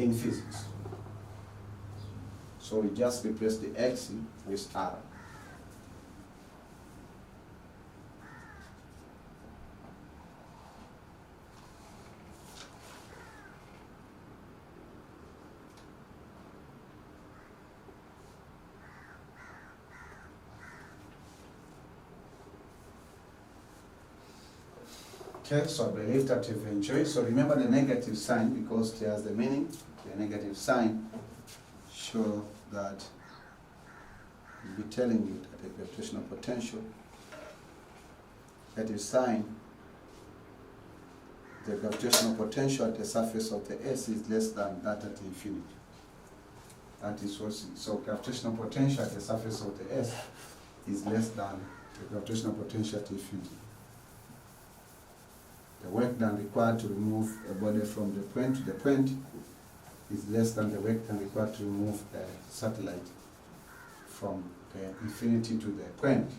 in physics. So we just replace the X with R. Okay, so I believe that you've enjoyed. So remember the negative sign, because there's the meaning. The negative sign show that will be telling you that the gravitational potential, negative sign, the gravitational potential at the surface of the S is less than that at infinity. That is what. So gravitational potential at the surface of the S is less than the gravitational potential at infinity. The work done required to remove a body from the point to the point is less than the work done required to remove a satellite from the infinity to the point.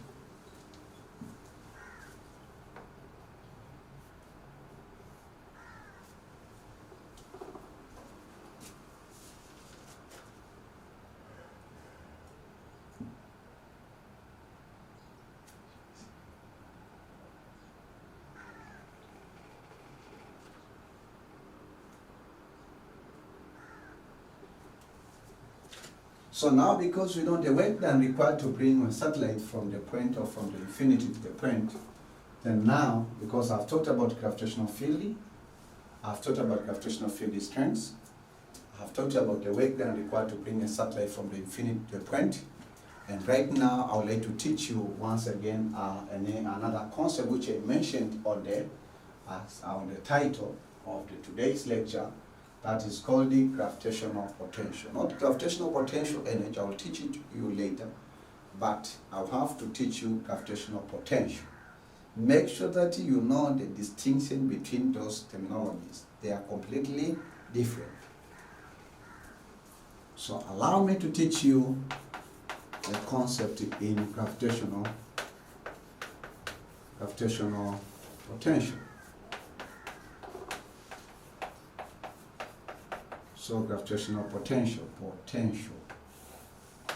So now, because we know the work done required to bring a satellite from the point or from the infinity to the point, then now, because I've talked about gravitational field, I've talked about gravitational field strengths, I've talked about the work done required to bring a satellite from the infinity to the point, and right now I would like to teach you once again another concept which I mentioned on the title of today's lecture. That is called the gravitational potential. Not gravitational potential energy, I will teach it to you later, but I'll have to teach you gravitational potential. Make sure that you know the distinction between those terminologies. They are completely different. So allow me to teach you the concept in gravitational potential. So gravitational potential.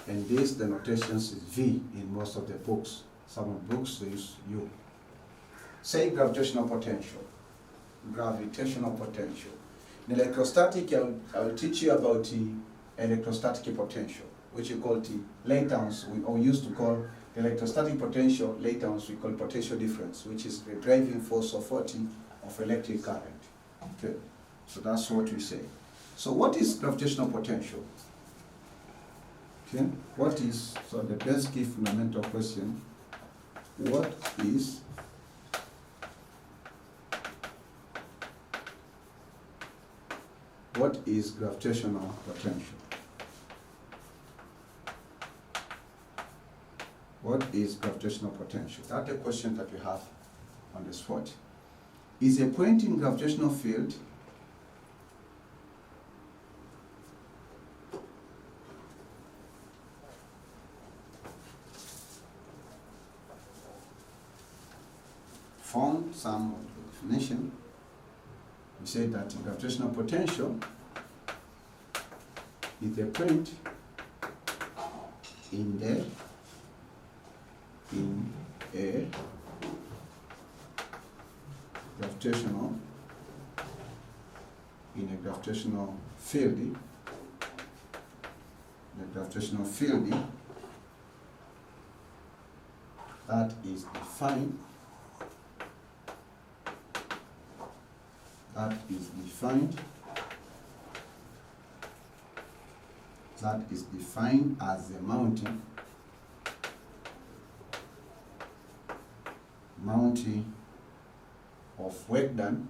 And this, the notations is V in most of the books. Some of the books they use U. Say gravitational potential. Gravitational potential. In electrostatic, I'll teach you about the electrostatic potential, which you call the latence. We used to call the electrostatic potential latence, we call potential difference, which is the driving force of electric current. Okay. So that's what we say. So what is gravitational potential? Okay, so the basic fundamental question, what is gravitational potential? What is gravitational potential? That's the question that we have on the spot. Is a point in gravitational field found some of the definition. We say that gravitational potential is a point in a gravitational field, that is defined as the mounting of work done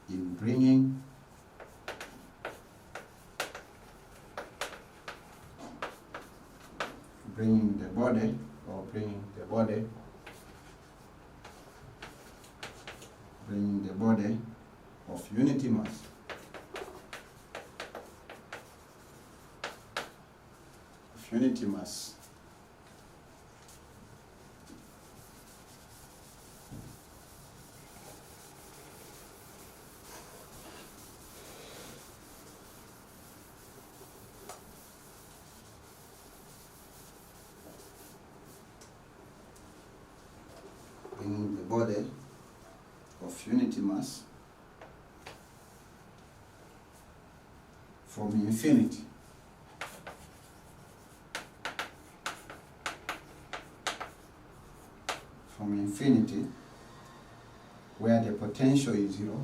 in bringing the body of unity mass body of unity mass from infinity where the potential is 0,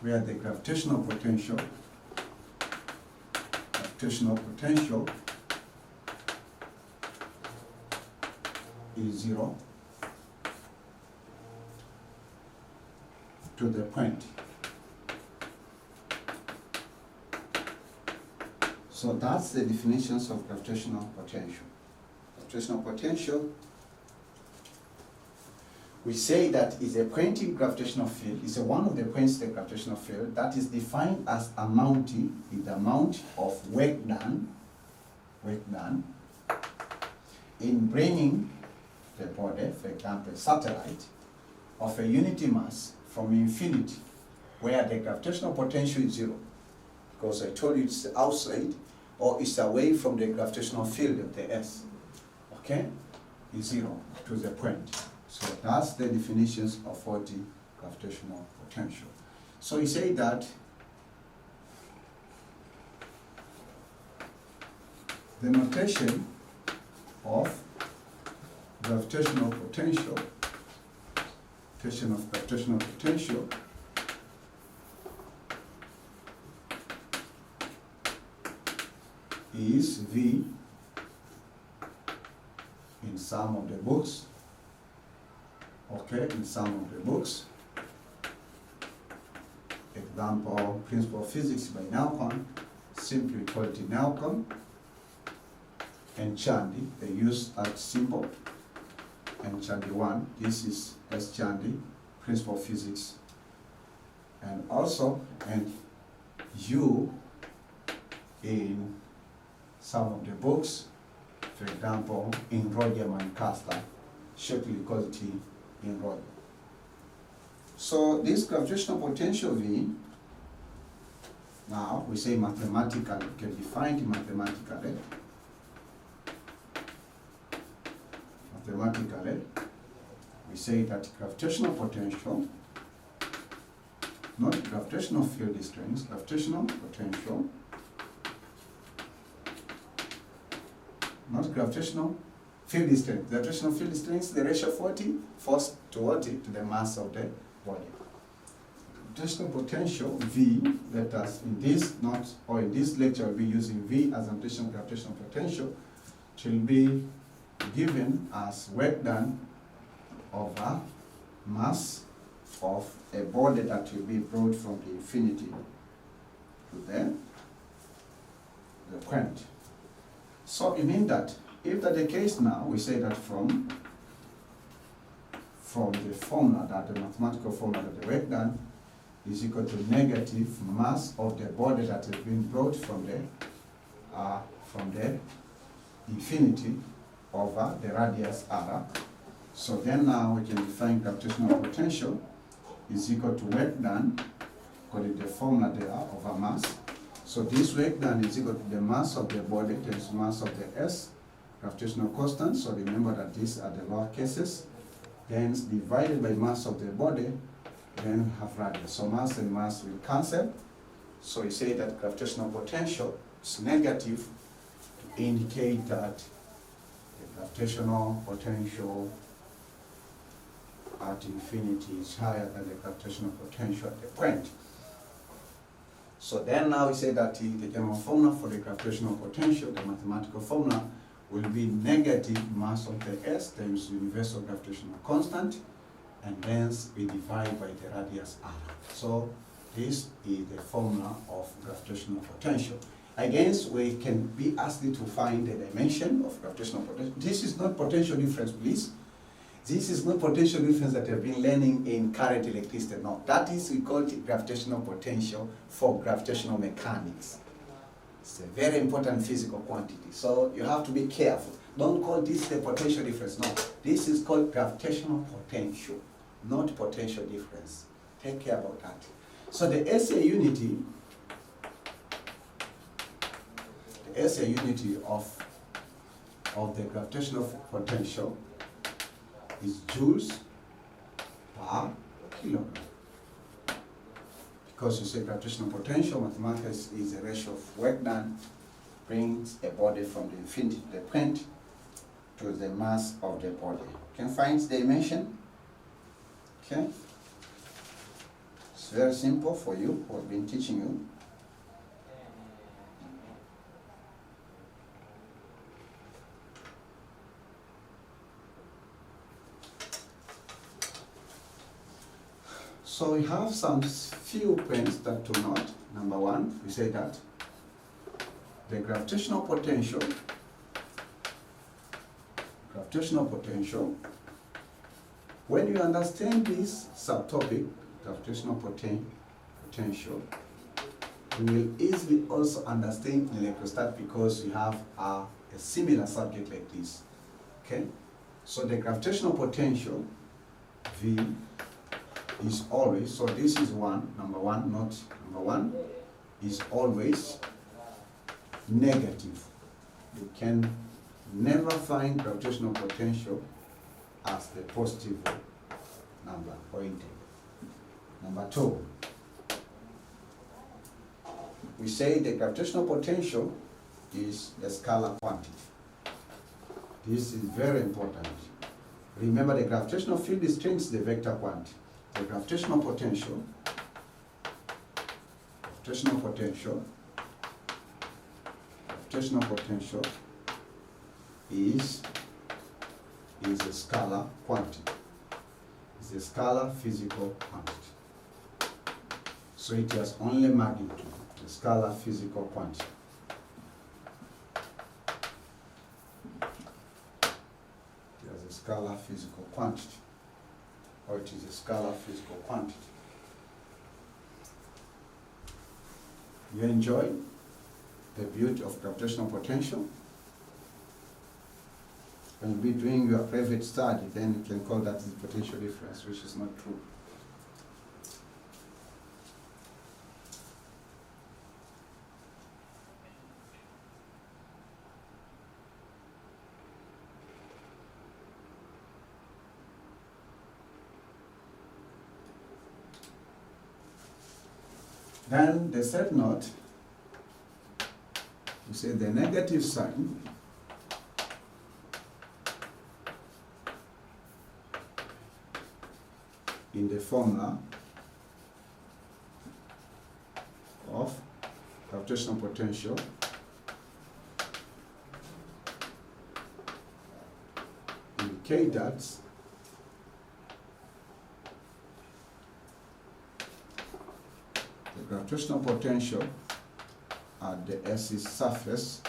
where the gravitational potential is 0 to the point. So that's the definitions of gravitational potential. Gravitational potential, we say that is a point in gravitational field, is one of the points in the gravitational field that is defined as amounting, is the amount of work done in bringing the body, for example, a satellite of a unity mass from infinity, where the gravitational potential is 0, because I told you it's outside or it's away from the gravitational field of the S, okay, is 0 to the point. So that's the definitions of what the gravitational potential. So you say that the notation of gravitational potential, is V in some of the books. Okay, in some of the books. Example, Principle of Physics by Newton, simply call it Newton, and Chandy, they use that symbol, and Chandy 1, this is S Chandy, Principle of Physics, and also, and U in some of the books, for example, in rhodium and Castor, shortly called T in rhodium. So this gravitational potential V, now we say mathematically, can be defined mathematically. We say that gravitational potential, not gravitational field strength, gravitational potential, not gravitational field strength. Gravitational field strength is the ratio of 40 force to what? To the mass of the body. Gravitational potential V, let us in this note or in this lecture we'll be using V as a gravitational potential, will be given as work done over mass of a body that will be brought from the infinity to the point. So it means that if that's the case now, we say that from the formula, that the mathematical formula that the work done is equal to negative mass of the body that has been brought from the infinity over the radius r. So then now we can define gravitational potential is equal to work done, according to the formula there, over mass. So this work done is equal to the mass of the body times mass of the S, gravitational constant. So remember that these are the lower cases. Then divided by mass of the body, then we have radius. So mass and mass will cancel. So you say that gravitational potential is negative to indicate that the gravitational potential at infinity is higher than the gravitational potential at the point. So then now we say that the general formula for the gravitational potential, the mathematical formula, will be negative mass of the S times universal gravitational constant, and hence we divide by the radius r. So this is the formula of gravitational potential. Again, we can be asked to find the dimension of gravitational potential. This is not potential difference, please. This is not potential difference that you've been learning in current electricity. No, that is, we call it gravitational potential for gravitational mechanics. It's a very important physical quantity, so you have to be careful. Don't call this the potential difference. No, this is called gravitational potential, not potential difference. Take care about that. So the SI unity of of the gravitational potential is joules per kilogram. Because you say gravitational potential, mathematically is a ratio of work done brings a body from the infinity to the point to the mass of the body. You can find the dimension. Okay? It's very simple for you, who have been teaching you. So we have some few points that to note. Number one, we say that the gravitational potential, when you understand this subtopic, gravitational potential, you will easily also understand electrostat because you have a similar subject like this. Okay? So the gravitational potential, V, is always, so this is number one is always negative. You can never find gravitational potential as the positive number or integer. Number two, we say the gravitational potential is a scalar quantity. This is very important. Remember, the gravitational field strength is the vector quantity. The gravitational potential is a scalar quantity. It's a scalar physical quantity. So it has only magnitude, a scalar physical quantity. It has a scalar physical quantity, or it is a scalar physical quantity. You enjoy the beauty of gravitational potential? When you be doing your private study, then you can call that the potential difference, which is not true. Then the third note, we say the negative sign in the formula of gravitational potential indicate that the gravitational potential at the Earth's surface,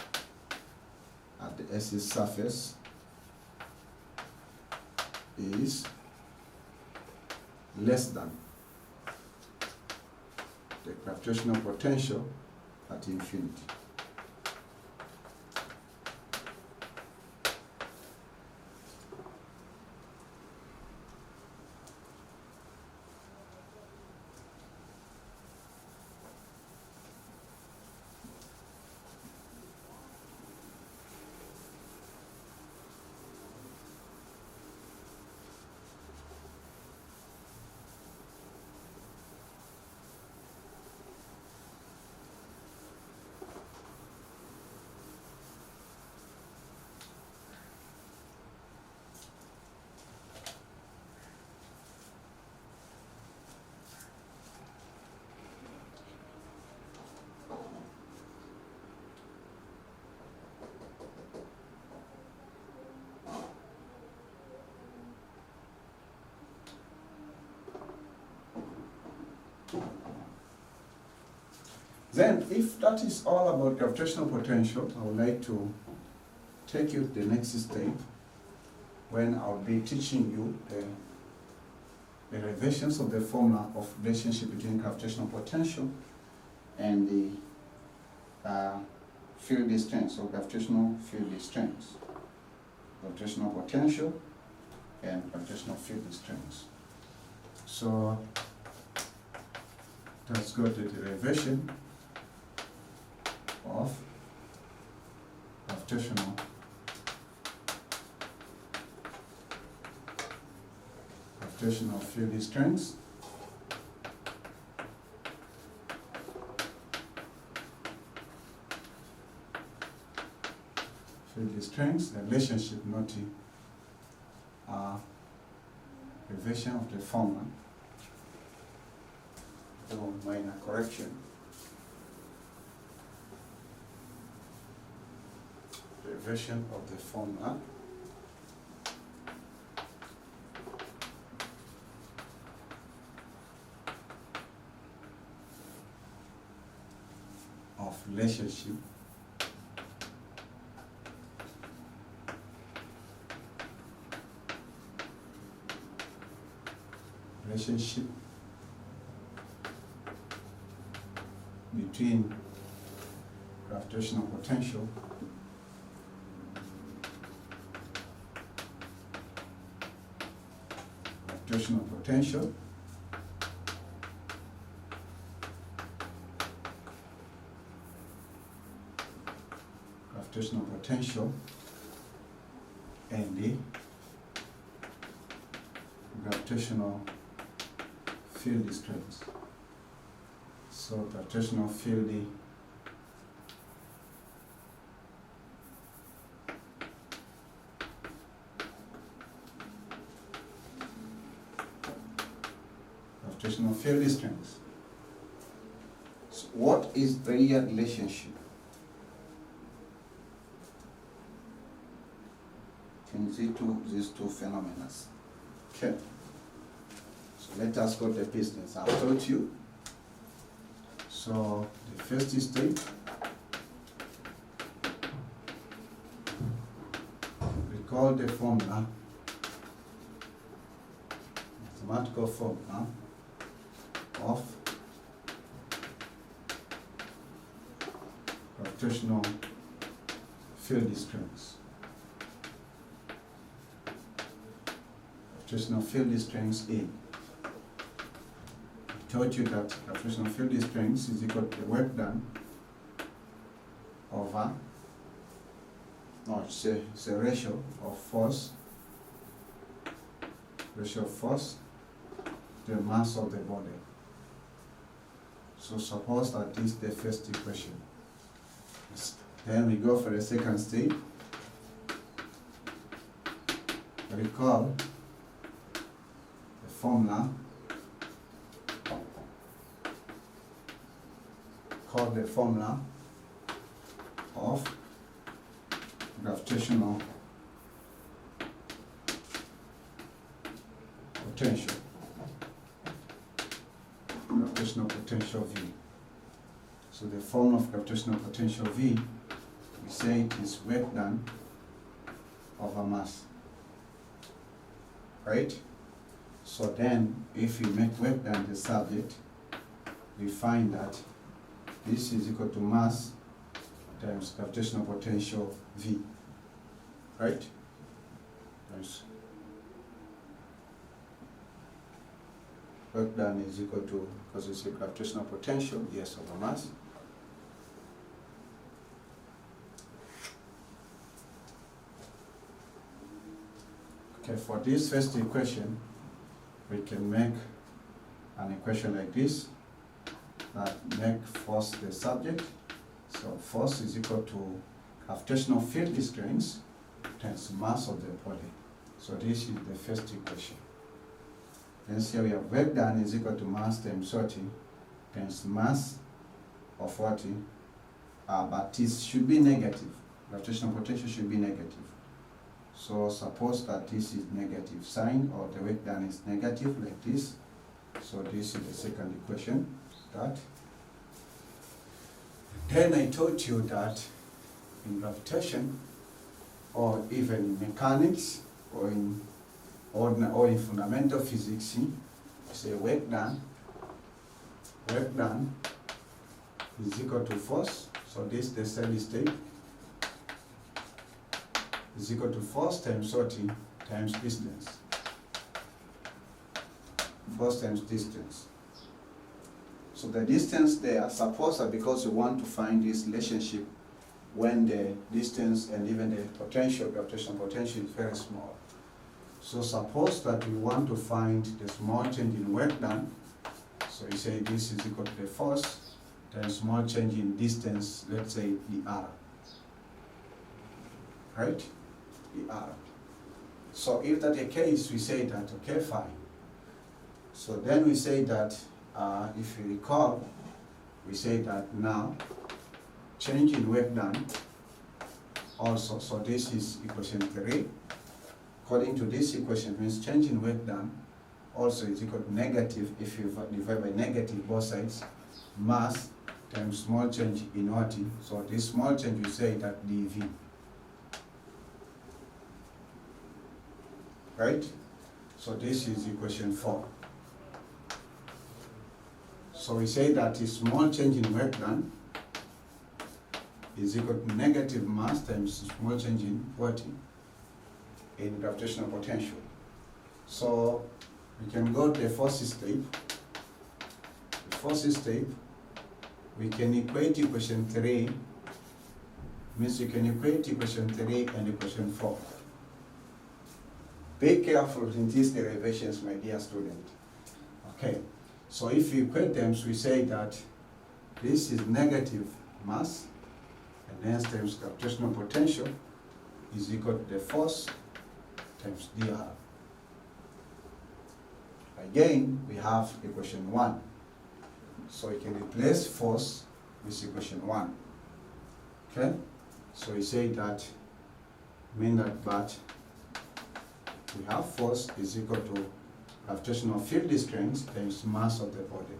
is less than the gravitational potential at infinity. Then, if that is all about gravitational potential, I would like to take you to the next step when I'll be teaching you the derivations of the formula of relationship between gravitational potential and the field strength, so gravitational field strength, gravitational potential and gravitational field strength. So let's go to the derivation of gravitational gravitational field strengths. Field strengths, the relationship not revision of the formula. Oh, minor correction. Revision of the formula. Of relationship between gravitational potential and the gravitational field strength. So gravitational field strength. So what is the relationship between these two phenomena? Okay. So let us go to business. I've told you. So the first state, recall the formula, mathematical formula of gravitational field strengths. Gravitational field strengths A. I told you that gravitational field strength is equal to the work done over, it's a ratio of force to the mass of the body. So suppose that this is the first equation. Then we go for the second state. Recall the formula called the formula of gravitational potential. Gravitational potential V. So the formula of gravitational potential V, we say it is work done over mass. Right? So then, if we make work done the subject, we find that this is equal to mass times gravitational potential V. Right? Times work done is equal to, because it's a gravitational potential, yes, over mass. Okay, for this first equation, we can make an equation like this that make force the subject. So force is equal to gravitational field strength times mass of the body. So this is the first equation. Then here we have work done is equal to mass times 30 times mass of 40, but this should be negative. Gravitational potential should be negative. So suppose that this is negative sign, or the work done is negative like this. So this is the second equation. That. Then I told you that in gravitation, or even in mechanics, or in fundamental physics, you say work done is equal to force. So this is the steady state, is equal to force times 30 times distance. Force times distance. So the distance there, suppose that because you want to find this relationship when the distance and even the potential, gravitational potential is very small. So suppose that we want to find the small change in work done. So you say this is equal to the force times small change in distance, let's say dr. Right? dr. So if that's the case, we say that, okay, fine. So then we say that, if you recall, we say that now, change in work done also, so this is equation 3. According to this equation, means change in work done also is equal to negative, if you divide by negative both sides, mass times small change in what? So this small change, we say that dV. Right? So this is equation 4. So we say that a small change in work done is equal to negative mass times small change in what? In gravitational potential. So we can go to the first step. The first step, we can equate equation 3, means you can equate equation 3 and equation 4. Be careful in these derivations, my dear student. Okay, so if you equate them, we say that this is negative mass, and hence times gravitational potential is equal to the force times dr. Again, we have equation 1. So we can replace force with equation 1. Okay? So we say that, mean that, but we have force is equal to gravitational field strength times mass of the body.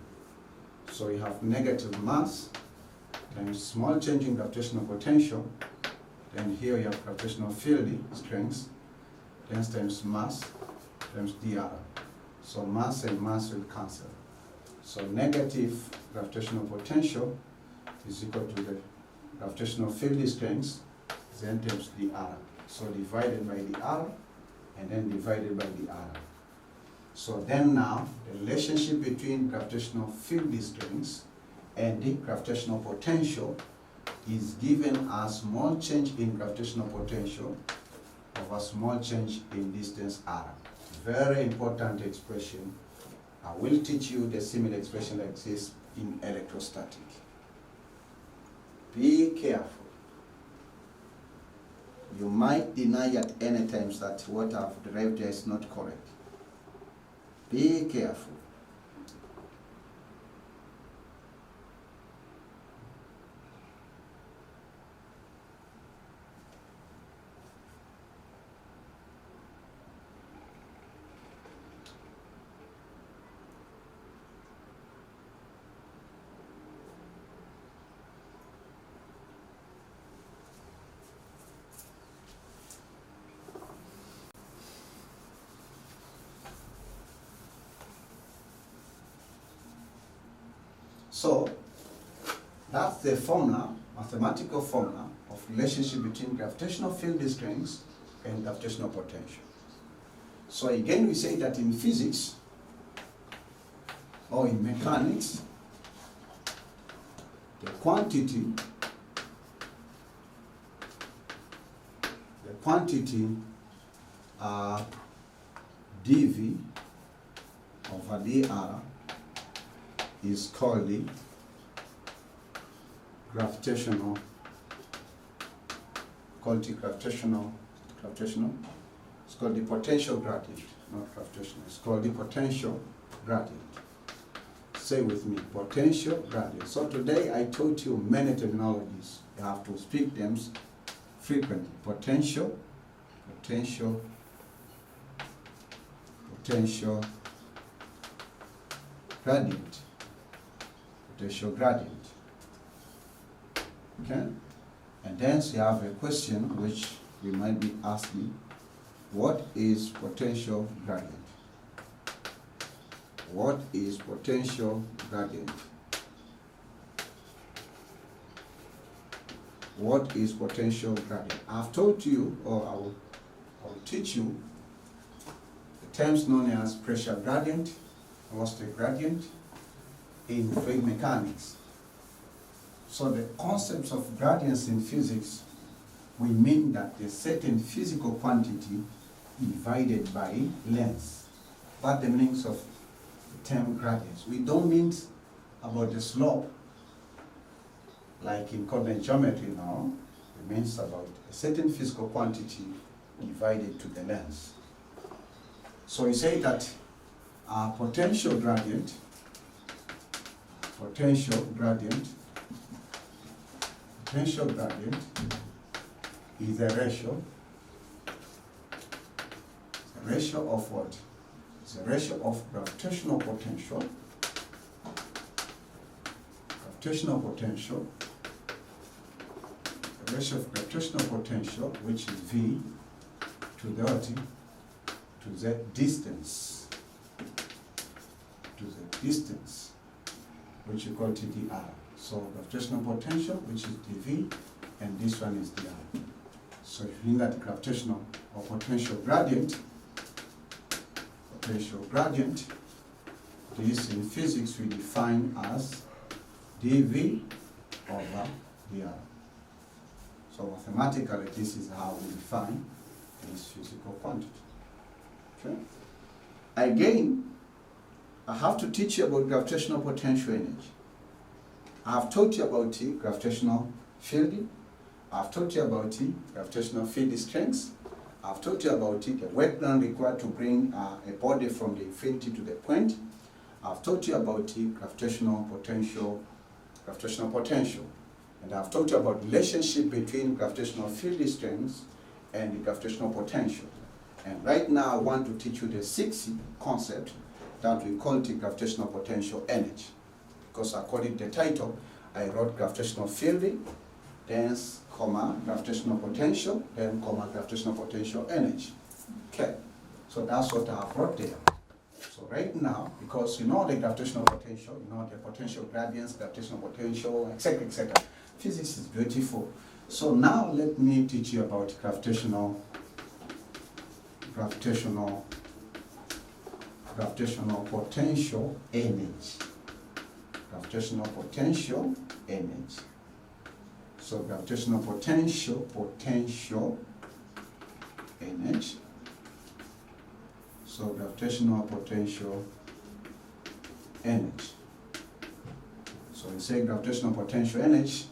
So we have negative mass times small change in gravitational potential. Then here you have gravitational field strength, then times mass times dr. So mass and mass will cancel. So negative gravitational potential is equal to the gravitational field strength, then times dr. So divided by dr, and then divided by dr. So then now, the relationship between gravitational field strength and the gravitational potential is given as small change in gravitational potential over small change in distance r. Very important expression. I will teach you the similar expression like this in electrostatic. Be careful. You might deny at any time that what I've derived here is not correct. Be careful. So that's the formula, mathematical formula of relationship between gravitational field strength and gravitational potential. So again, we say that in physics or in mechanics, the quantity dV over dr is called the gravitational, it's called the potential gradient, not gravitational, it's called the potential gradient. Say with me, potential gradient. So today I taught you many terminologies. You have to speak them frequently. Potential gradient. Potential gradient. Okay? And then you have a question which we might be asking, what is potential gradient? What is potential gradient? What is potential gradient? I've told you, or I will teach you the terms known as pressure gradient, velocity gradient in fluid mechanics. So the concepts of gradients in physics, we mean that a certain physical quantity divided by length. That's the meanings of the term gradients. We don't mean about the slope like in coordinate geometry now. It means about a certain physical quantity divided to the length. So we say that our potential gradient is a ratio of what? It's a ratio of gravitational potential, a ratio of gravitational potential, which is V, to the what? To the distance, which you call TDR. So gravitational potential, which is dV, and this one is dr. So if you look at gravitational or potential gradient, this in physics we define as dV over dr. So mathematically, this is how we define this physical quantity. Okay. Again, I have to teach you about gravitational potential energy. I have taught you about the gravitational field. I have taught you about the gravitational field strength. I have taught you about the work done required to bring a body from the infinity to the point. I have taught you about the gravitational potential. And I have taught you about the relationship between gravitational field strength and the gravitational potential. And right now I want to teach you the sixth concept that we call the gravitational potential energy. Because according to the title, I wrote gravitational field, then comma gravitational potential, then comma gravitational potential energy. Okay, so that's what I have brought there. So right now, because you know the gravitational potential, you know the potential gradients, gravitational potential, etc., etc. Physics is beautiful. So now let me teach you about gravitational potential energy. Gravitational potential energy. So gravitational potential energy. So gravitational potential energy. So we say gravitational potential energy.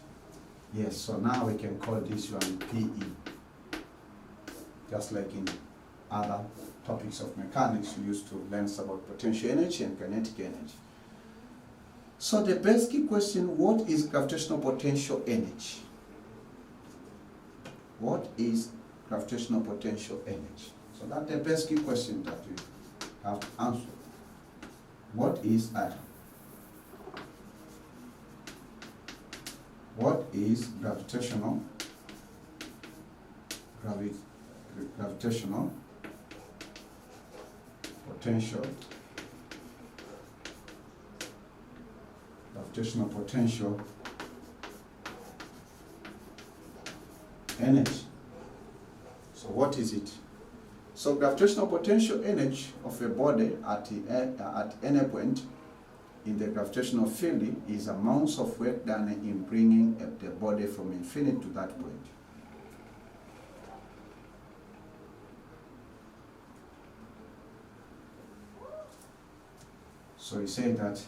Yes, so now we can call this one PE. Just like in other topics of mechanics, we used to learn about potential energy and kinetic energy. So the basic question, what is gravitational potential energy? What is gravitational potential energy? So that's the basic question that we have to answer. What is gravitational potential energy? So what is it? So gravitational potential energy of a body at any point in the gravitational field is amounts of work done in bringing the body from infinity to that point. So we say that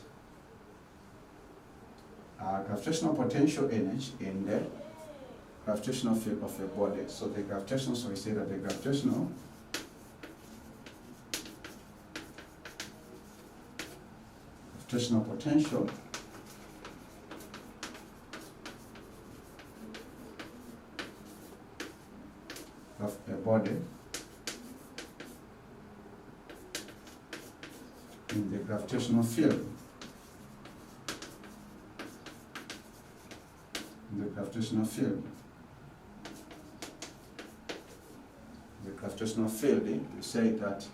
gravitational potential energy in the gravitational field of a body. So the gravitational, so we say that the gravitational potential of a body in the gravitational field. The gravitational field, we say that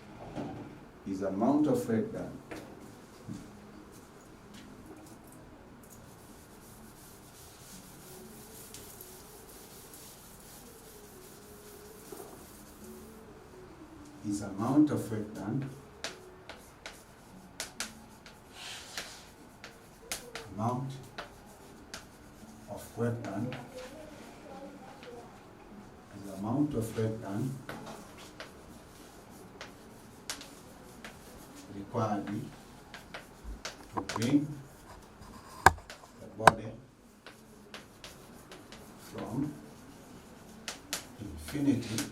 is amount of work done required to bring the body from infinity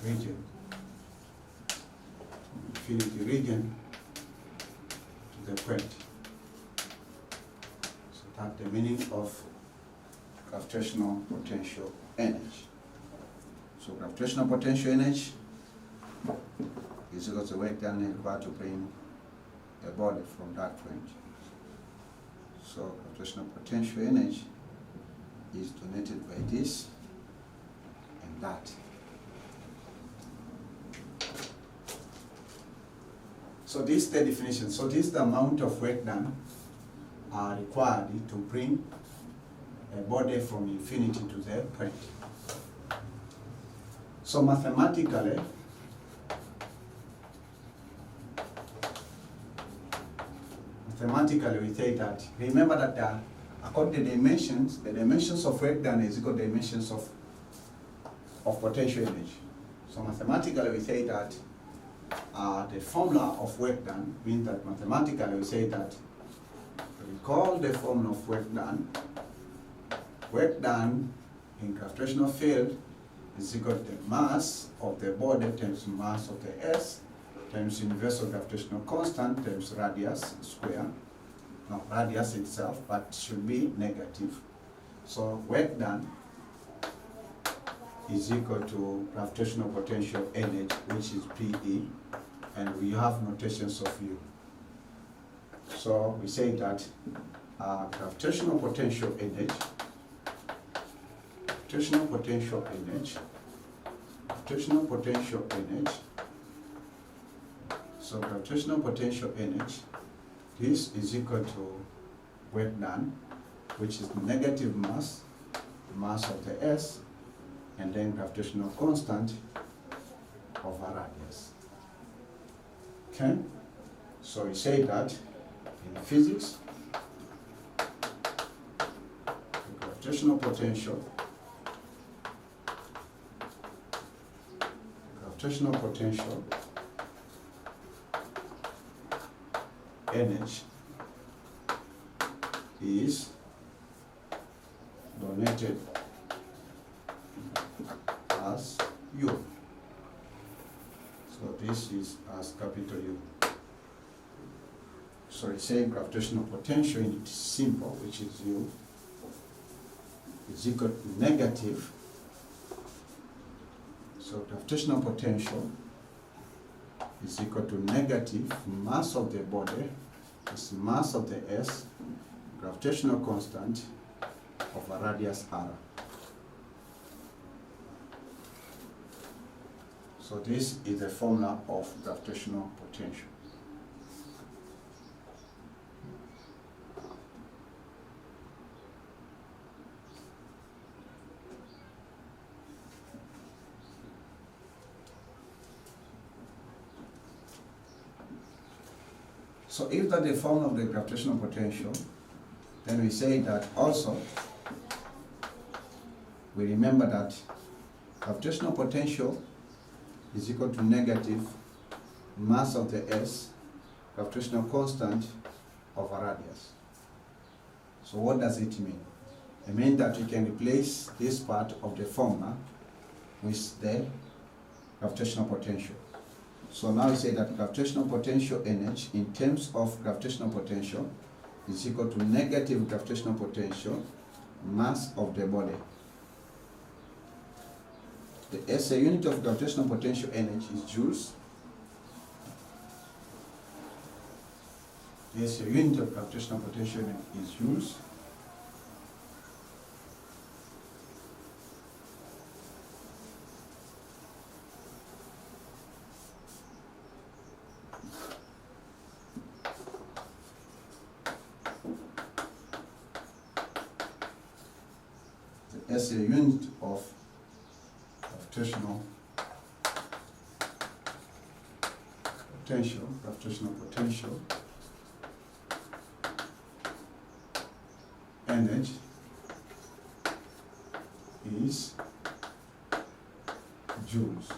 region to the point. So that's the meaning of gravitational potential energy. So gravitational potential energy is equal to the work done required to bring a body from that point. So gravitational potential energy is denoted by this and that. So this is the definition. So this is the amount of work done required to bring a body from infinity to the point. So mathematically, we say that, remember that according to the dimensions of work done is equal to the dimensions of potential energy. So mathematically we say that the formula of work done means that mathematically we say that we call the formula of work done in gravitational field is equal to the mass of the body times mass of the S times universal gravitational constant times radius square. No, radius itself, but should be negative. So work done is equal to gravitational potential energy, which is PE, and we have notations of U. So we say that gravitational potential energy, so gravitational potential energy, this is equal to work done, which is negative mass of the S, and then gravitational constant over radius. Okay? So we say that in physics, the gravitational potential energy is denoted as U. So this is as capital U. So we say gravitational potential in its symbol, which is U, is equal to negative. So gravitational potential is equal to negative mass of the body is mass of the S, gravitational constant over radius r. So this is the formula of gravitational potential. So if that is the formula of the gravitational potential, then we say that also, we remember that gravitational potential is equal to negative mass of the S, gravitational constant over radius. So what does it mean? It means that we can replace this part of the formula with the gravitational potential. So now we say that gravitational potential energy in terms of gravitational potential is equal to negative gravitational potential mass of the body. The SI unit of gravitational potential energy is joules. The SI unit of gravitational potential energy is joules. The SI unit of gravitational potential energy is joules.